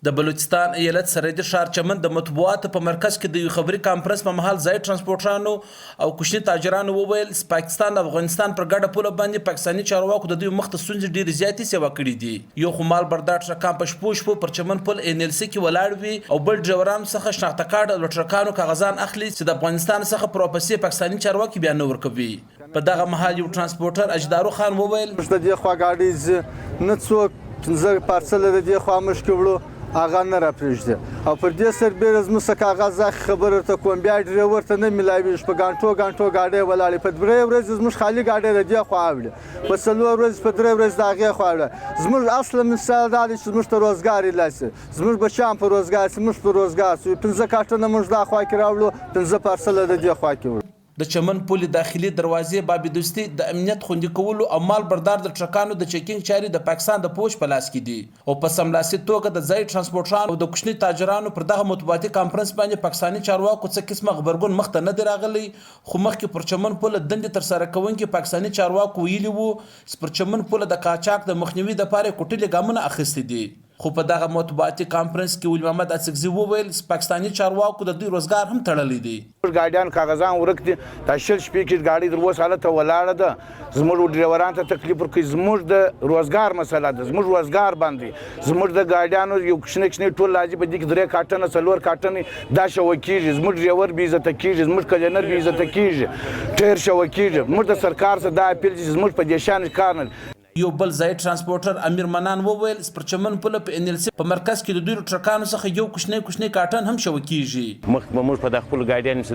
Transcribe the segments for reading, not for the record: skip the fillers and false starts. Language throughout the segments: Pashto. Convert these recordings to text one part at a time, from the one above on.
د بلوچستان ایالت سرحدي ښار چمن د مطبوعاتو په مرکز کې د یو خبري کانفرنس په مهال ځایي ترانسپورټرانو او کوچني تاجرانو وویل پاکستان او افغانستان پر ګډه پوله باندې پاکستاني چارواکو د دوی مخ ته ستونزې ډېرې زیاتې سیوا کړي دي. یو خو مال بردار ټرکان په شپو پر چمن پل NLC کې ولاړ وي او بل ډریورانو څخه شناخته کارت او ټرکانو کاغذان اخلي چې د افغانستان څخه پر واپسې پاکستاني چارواکي بیا نه ورکوي. په دغه مهال یو ترانسپورټر اجدارو خان وویل د دې خوا ګاډي نه څوک 15 پارسل د دې خوا مشکې وړو هغه نه راپرېږدي او پر دې سربیره زموږ څه کاغذ خبره ته کوم بیا ډریور ته نه میلاویږي په ګانټو ګاډۍ ولاړې په درې ورځې زموږ خالي ګاډۍ د دې خوا اوړي په څلور ورځې په درې ورځې د هغې خوا اوړي زموږ اصله مثال دا دی چې زموږ ته روزګار ایله زموږ بچیان په روزګار شي موږ په روزګار شو 15 کارټونه موږ دا خوا کې راوړو 15 پارسله د دې خوا کې وړو. د چمن پل داخلي دروازې بابي دوستي د امنیت خوندي کولو او مال بردار د ټرکانو د چیکینګ چاري د پاکستان د پوش په لاس کې دي او په سملاسي توګه د ځای ترانسپورټرانو او د کوچني تاجرانو پر دغه مطبوعاتي کانفرنس باندې پاکستاني چارواکو څه قسمه خبرګون مخ ته نه دی راغلی خو مخکې پر چمن پل دندې ترسره کوونکي پاکستاني چارواکو ویلي وو چې پر چمن پل د قاچاق د مخنیوي دپاره کوټلې ګامونه اخیستي دي. خو په دغه مطبوعاتي کانفرنس کې ولي محمد اڅکزي وویل پاکستاني چارواکو د دوی روزګار هم تړلی دی. ګاډیان کاغذان ورک دي دا شل شپې کې ګاډي در اوس حالت ولاړه ده زموږ ډریورانو ته تکلیف ورکوي زموږ د روزګار مسله ده زموږ روزګار باندې زموږ د ګاډیانو یو کښنې ټول راځي په دې کې 3 کارټنه 4 کارټنې دا شوه کېږي زموږ ډریور بې عزته کېږي زموږ کلینر بې عزته کېږي ټیر شوه کېږي موږ د سرکار څخه دا اپیل چې زموږ په دې شان کار نه. یو بل ځای ترانسپورټر امیر منان وویل پر چمن پله په NLC په مرکز کې د دوی ټرکانو څخه یو کوچنی کارټن هم شوه کېږي. مخکې موږ په د خپلو ګاډیانو چې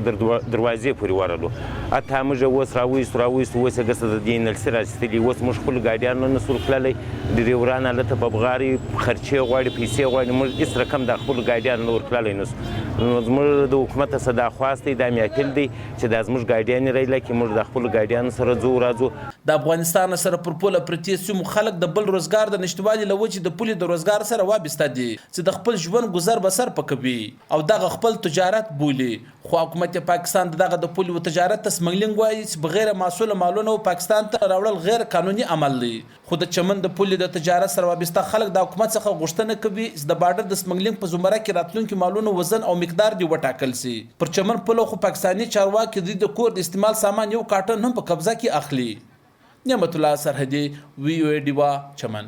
دروازې پورې ورغلو حتی موږ اوس راویستو اوس یې ګسه د دې NLC راستلي اوس موږ خپلو ګاډیانو نه سو تللی ډریوران هلته په بغارې خرچې غواړي پیسې غواړي موږ هېڅ رقم د خپلو ګاډیانو نه ورتللی نه سو نو زموږ د حکومت څخه دا خواست دی دا مې اپیل دی چې دا زموږ ګاډیانې رایله کې موږ د خپلو ګاډیانو سره ځو راځو. د افغانستان سره پر پوله پرتې سیمو خلک د بل روزګار د نشتوالي له وجې د پولې د روزګار سره وابسته دي چې د خپل ژوند ګذر بسر پکوي او دغه خپل تجارت بولي خو حکومت پاکستان دغه د پولې و تجارت ته سمګلینګ وایي چې بغیر مسؤل مالونه پاکستان ته راوړل غیر قانوني عمل دی. خو د چمن د پولې د تجارت سره وابسته خلک د حکومت څخه غوښتنه کوي چې د بارډر د سمګلینګ په زمره کې راتلونکي مالونو وزن او مقدار دی وټاکل سي. پر چمن پله خو پاکستاني چارواکي د کور د استعمال سامان یو کارټن هم په قبضه کې اخلي. نعمت الله سرحدي VOA ډیوا چمن.